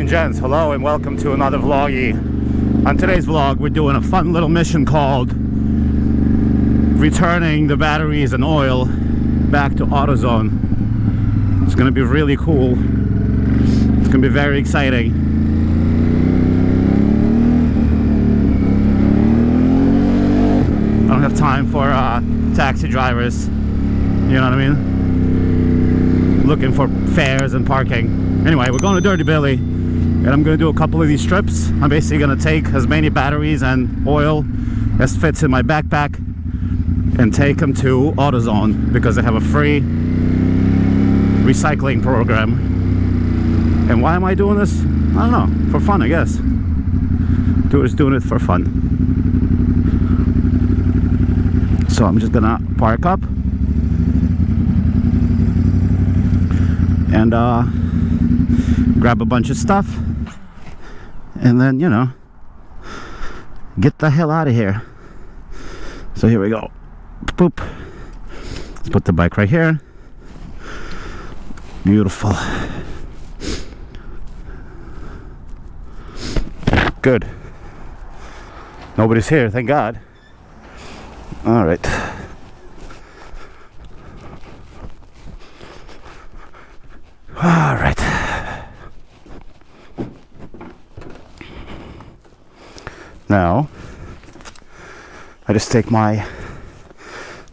and gents, hello and welcome to another vloggy. On today's vlog, we're doing a fun little mission called returning the batteries and oil back to AutoZone. It's gonna be really cool. It's gonna be very exciting. I don't have time for taxi drivers, you know what I mean? Looking for fares and parking. Anyway, we're going to Dirty Billy and I'm going to do a couple of these strips. I'm basically going to take as many batteries and oil as fits in my backpack and take them to AutoZone because they have a free recycling program. And why am I doing this? I don't know, for fun, I guess. Just doing it for fun. So I'm just gonna park up and grab a bunch of stuff and then, you know, get the hell out of here. So here we go. Boop. Let's put the bike right here. Beautiful. Good. Nobody's here, thank God. All right. All right. Now, I just take my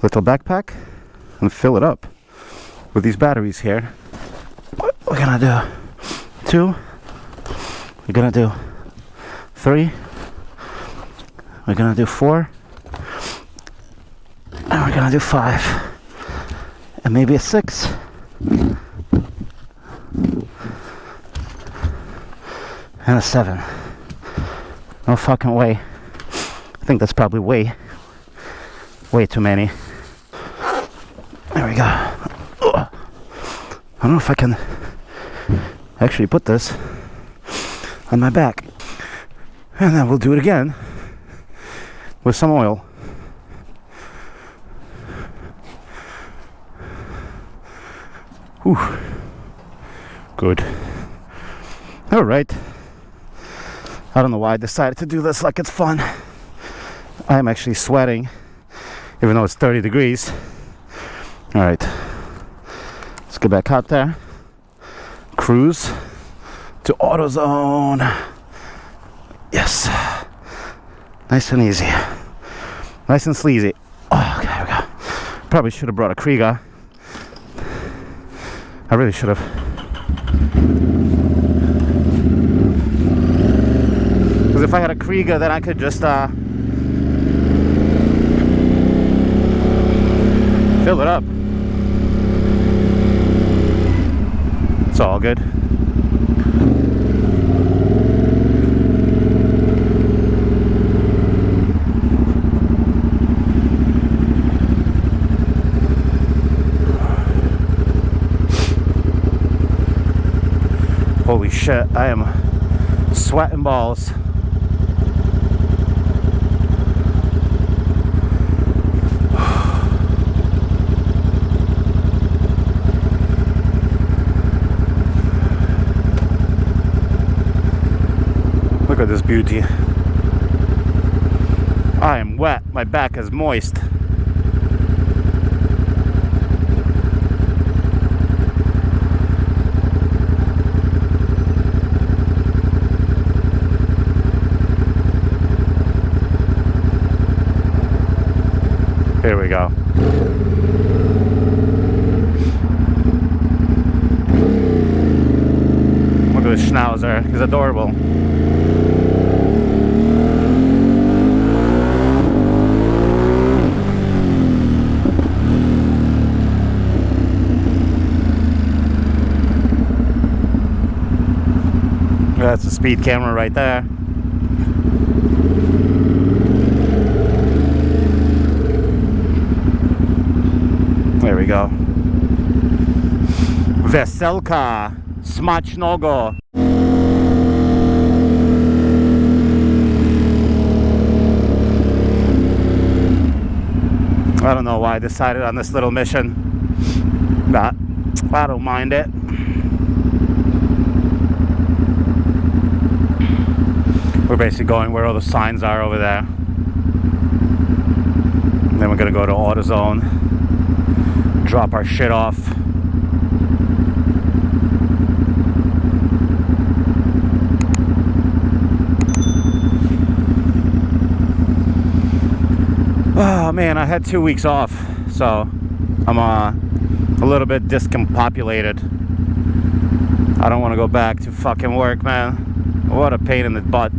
little backpack and fill it up with these batteries here. What we're gonna do? 2. We're gonna do 3. We're gonna do 4. And we're gonna do 5. And maybe a 6. And a 7. No fucking way. I think that's probably way too many. There we go. Ugh. I don't know if I can actually put this on my back. And then we'll do it again with some oil. Whew. Good. All right. I don't know why I decided to do this like it's fun. I am actually sweating, even though it's 30 degrees. All right. Let's get back out there. Cruise to AutoZone. Yes. Nice and easy. Nice and sleazy. Oh, okay, here we go. Probably should have brought a Kriega. I really should have. Because if I had a Kriega, then I could just fill it up. It's all good. Holy shit, I am sweating balls. Look at this beauty. I am wet, my back is moist. Here we go. Look at this schnauzer, he's adorable. That's a speed camera right there. There we go. Veselka Smacznego. I don't know why I decided on this little mission, but I don't mind it. We're basically going where all the signs are over there. And then we're gonna go to AutoZone, drop our shit off. Oh man, I had 2 weeks off, so I'm a little bit discombobulated. I don't want to go back to fucking work, man. What a pain in the butt.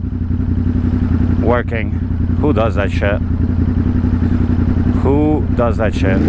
Working. Who does that shit? Who does that shit?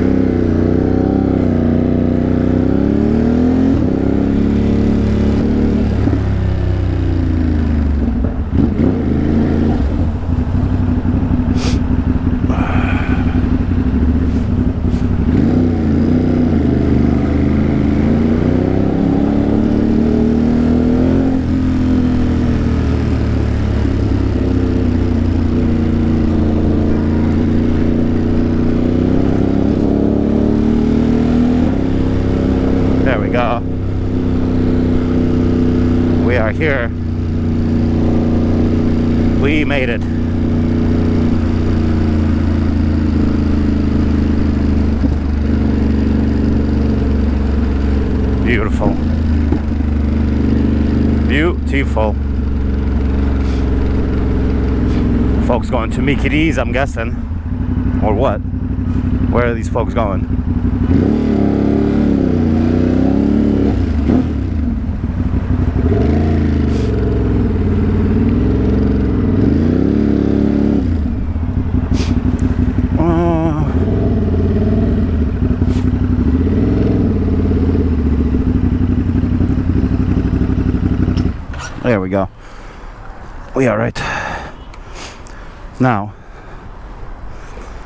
We are here. We made it. Beautiful. Beautiful. Folks going to Mickey D's, I'm guessing. Or what? Where are these folks going? There we go. We are right. Now,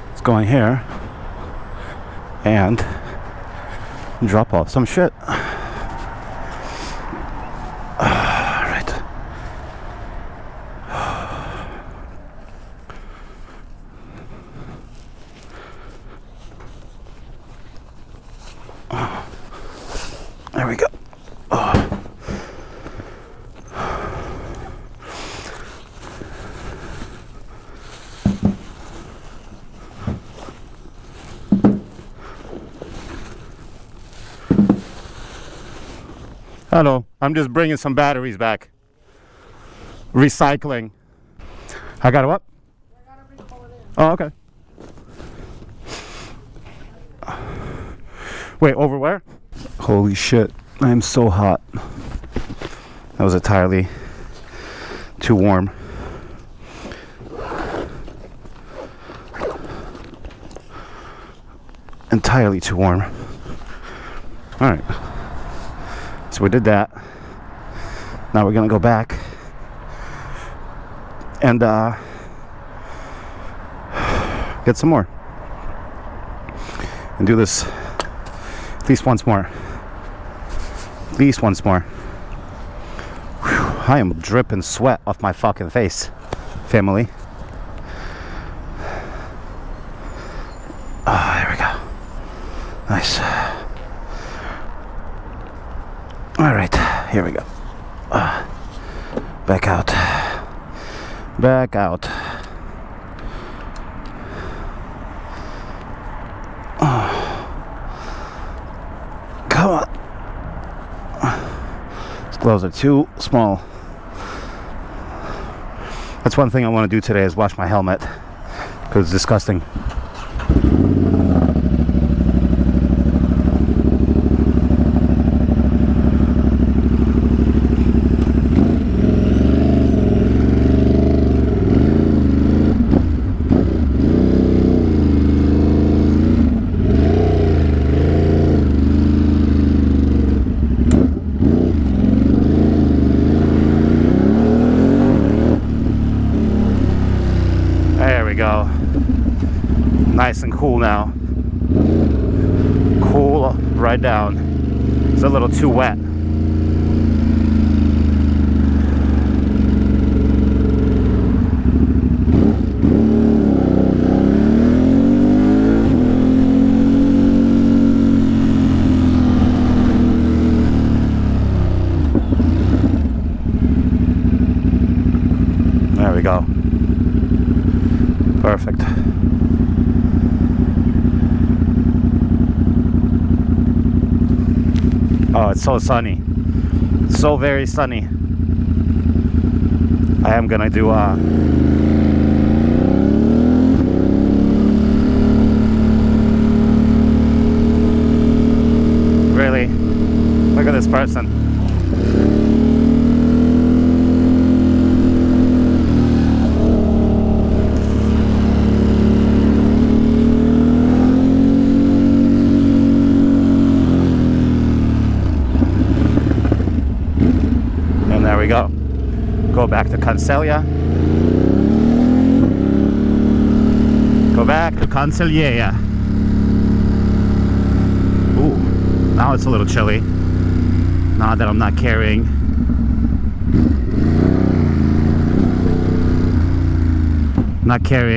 let's go in here and drop off some shit. Alright. There we go. Hello, I'm just bringing some batteries back. Recycling. I got what? Oh, okay. Wait, over where? Holy shit, I am so hot. That was entirely too warm. Entirely too warm. Alright. So we did that. Now we're gonna go back and get some more and do this at least once more. At least once more. Whew, I am dripping sweat off my fucking face, family. Ah, there we go. Nice. All right, here we go. Back out. Back out. Come on. These gloves are too small. That's one thing I want to do today is wash my helmet because it's disgusting. Go. Nice and cool now. Cool right down. It's a little too wet. There we we go. Perfect. Oh, it's so sunny. So very sunny. I am gonna do really? Look at this person. And there we go. Go back to Cancellia. Go back to Cancellia. Ooh, now it's a little chilly. Now that I'm not carrying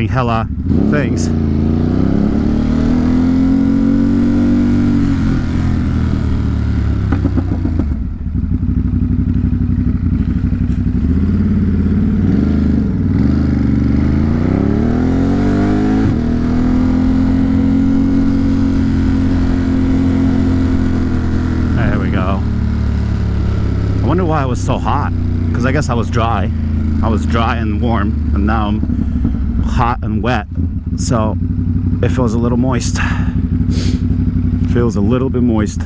hella things. I wonder why it was so hot, because I guess I was dry and warm, and now I'm hot and wet, so it feels a little moist. Feels a little bit moist.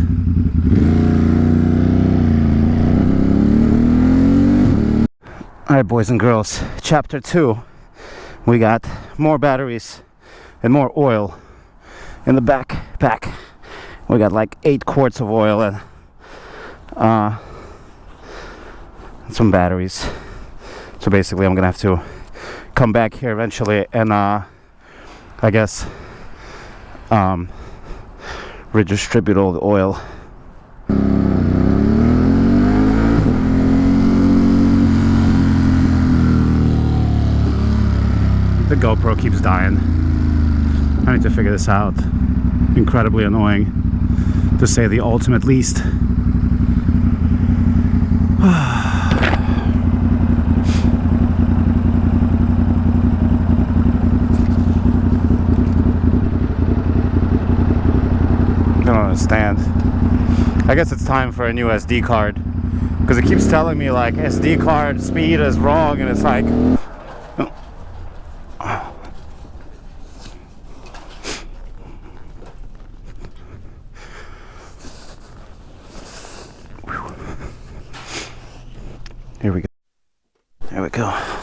Alright, boys and girls, chapter 2. We got more batteries and more oil in the backpack. We got like 8 quarts of oil and some batteries. So basically I'm gonna have to come back here eventually and I guess redistribute all the oil. The GoPro keeps dying. I need to figure this out. Incredibly annoying, to say the ultimate least. I don't understand. I guess it's time for a new SD card, because it keeps telling me like SD card speed is wrong, and it's like here we go. There we go.